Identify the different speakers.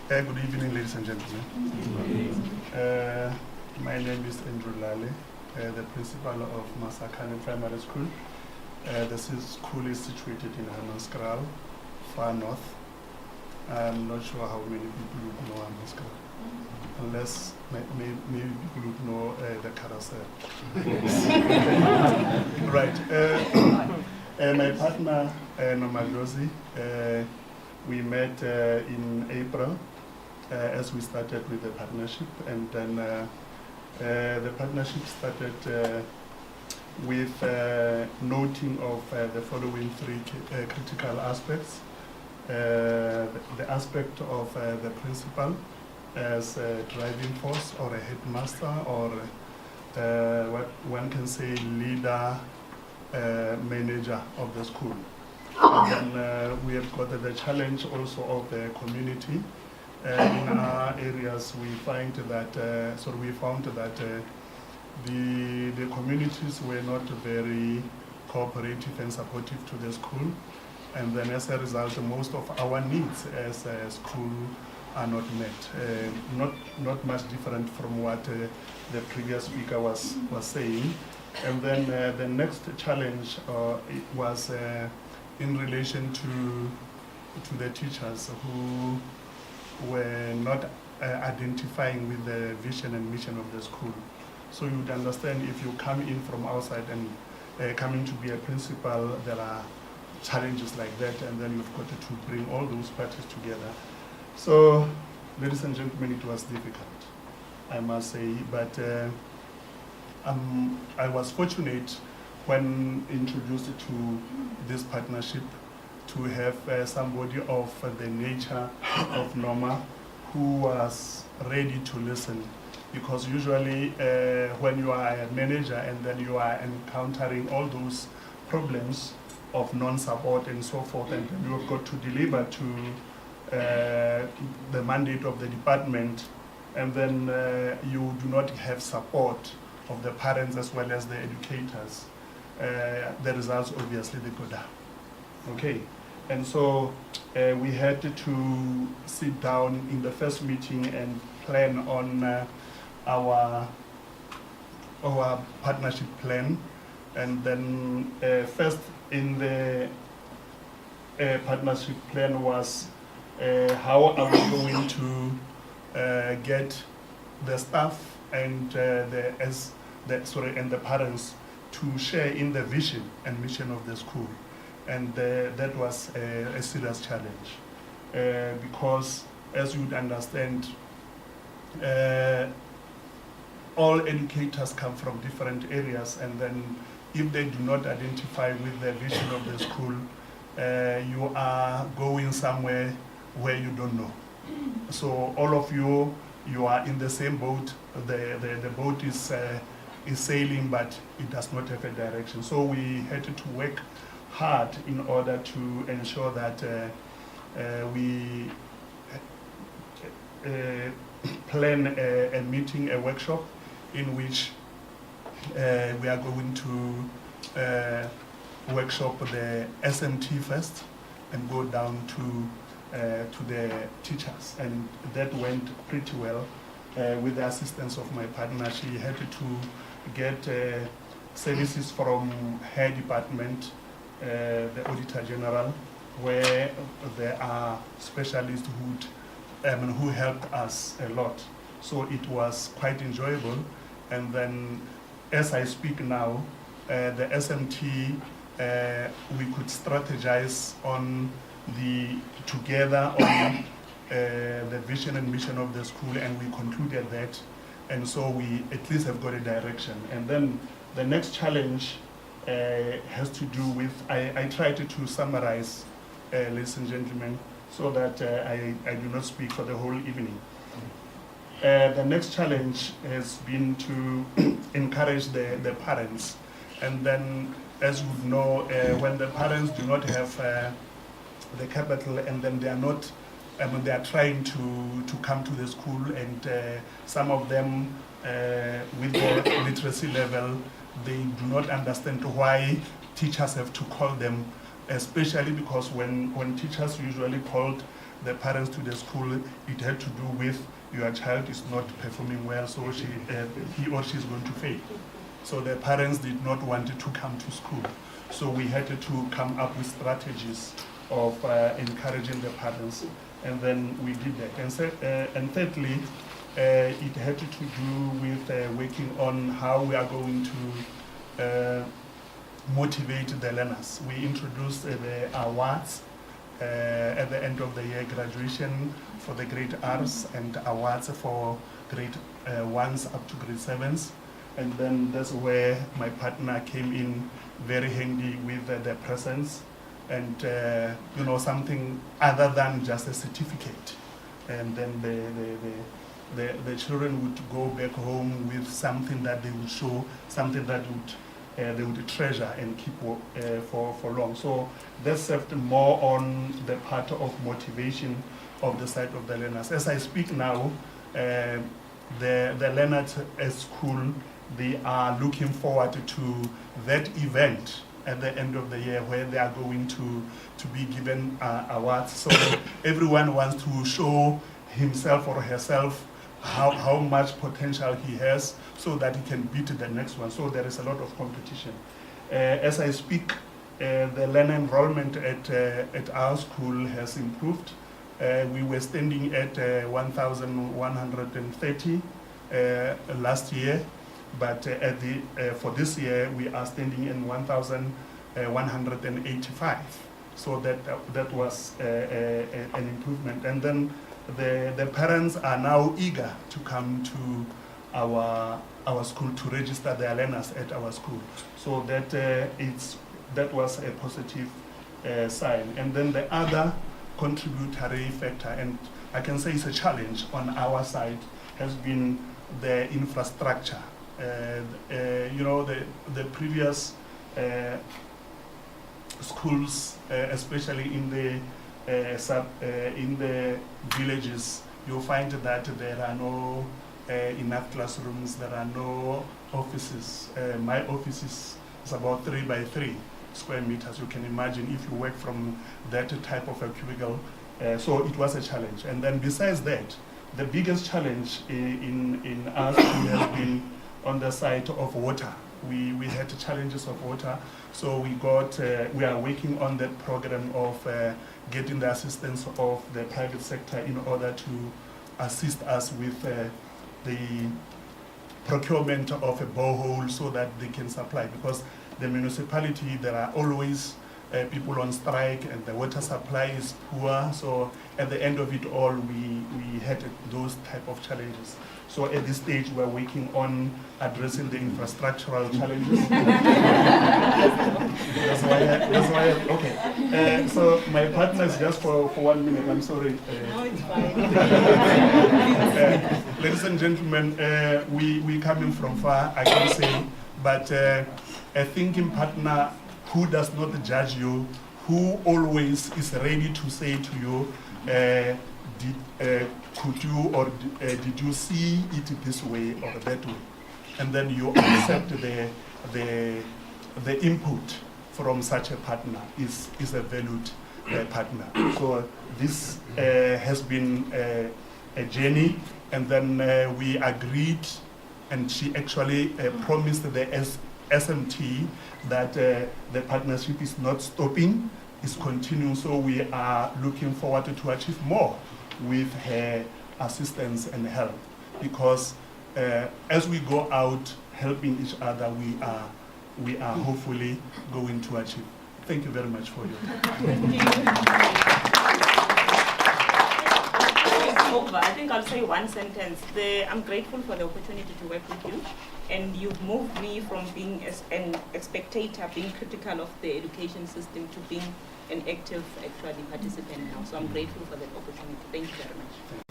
Speaker 1: Good evening, ladies and gentlemen. My name is Andrew Lale, the principal of Masakhane Primary School. This school is situated in Hammanskraal, far north. I'm not sure how many people would know Hammanskraal, unless maybe people would know the carousel. Right. My partner, Nomadlozi, we met in April as we started with the partnership, and then the partnership started with noting of the following three critical aspects. The aspect of the principal as a driving force or a headmaster or what one can say leader, manager of the school. And then we have got the challenge also of the community. In our areas, we find that the communities were not very cooperative and supportive to the school, and then as a result, most of our needs as a school are not met. Not much different from what the previous speaker was saying. And then the next challenge was in relation to the teachers who were not identifying with the vision and mission of the school. So you would understand if you come in from outside and coming to be a principal, there are challenges like that, and then you've got to bring all those parties together. So, ladies and gentlemen, it was difficult, I must say, but I was fortunate when introduced to this partnership to have somebody of the nature of Norma who was ready to listen, because usually when you are a manager and then you are encountering all those problems of non-support and so forth, and you have got to deliver to the mandate of the department, and then you do not have support of the parents as well as the educators, the results obviously they go down. Okay, and so we had to sit down in the first meeting and plan on our partnership plan, and then first in the partnership plan was how are we going to get the staff and the parents to share in the vision and mission of the school, and that was a serious challenge because, as you would understand, all educators come from different areas, and then if they do not identify with the vision of the school, you are going somewhere where you don't know. So all of you are in the same boat. The boat is sailing, but it does not have a direction. So we had to work hard in order to ensure that we plan a meeting, a workshop, in which we are going to workshop the SMT first and go down to the teachers, and that went pretty well with the assistance of my partner. She had to get services from her department, the Auditor General, where there are specialists who helped us a lot. So it was quite enjoyable. And then, as I speak now, the SMT, we could strategize on together on the vision and mission of the school, and we concluded that, and so we at least have got a direction. And then the next challenge has to do with, I tried to summarize, ladies and gentlemen, so that I do not speak for the whole evening. The next challenge has been to encourage the parents, and then, as you would know, when the parents do not have the capital, and then they are not, they are trying to come to the school, and some of them with the literacy level, they do not understand why teachers have to call them, especially because when teachers usually called, the parents to the school, it had to do with your child is not performing well, so he or she is going to fail. So the parents did not want to come to school. So we had to come up with strategies of encouraging the parents, and then we did that. And thirdly, it had to do with working on how we are going to motivate the learners. We introduced the awards at the end of the year, graduation for the grade R's and awards for grade 1s up to grade 7s. And then that's where my partner came in very handy with the presents and something other than just a certificate. And then the children would go back home with something that they would show, something that they would treasure and keep for long. So that served more on the part of motivation of the side of the learners. As I speak now, the learners at school, they are looking forward to that event at the end of the year where they are going to be given awards. So everyone wants to show himself or herself how much potential he has so that he can beat the next one. So there is a lot of competition. As I speak, the learner enrollment at our school has improved. We were standing at 1,130 last year, but for this year we are standing in 1,185. So that was an improvement. And then the parents are now eager to come to our school to register their learners at our school. So that was a positive sign. And then the other contributory factor, and I can say it's a challenge on our side, has been the infrastructure. The previous schools, especially in the villages, you'll find that there are no enough classrooms, there are no offices. My office is about 3 by 3 square meters. You can imagine if you work from that type of a cubicle. So it was a challenge. And then besides that, the biggest challenge in our school has been on the side of water. We had challenges of water, so we are working on that program of getting the assistance of the private sector in order to assist us with the procurement of a borehole so that they can supply, because the municipality, there are always people on strike and the water supply is poor. So at the end of it all, we had those type of challenges. So at this stage, we're working on addressing the infrastructural challenges. That's why, okay. So my partner is just for 1 minute, I'm sorry.
Speaker 2: No, it's fine.
Speaker 1: Ladies and gentlemen, we coming from far, I can say, but a thinking partner who does not judge you, who always is ready to say to you, could you or did you see it this way or that way? And then you accept the input from such a partner is a valued partner. So this has been a journey, and then we agreed, and she actually promised the SMT that the partnership is not stopping, is continuing. So we are looking forward to achieve more with her assistance and help, because as we go out helping each other, we are hopefully going to achieve. Thank you very much for your time.
Speaker 2: Thank you. It's over. I think I'll say one sentence. I'm grateful for the opportunity to work with you, and you've moved me from being an spectator, being critical of the education system, to being an active, participant now. So I'm grateful for that opportunity. Thank you very much.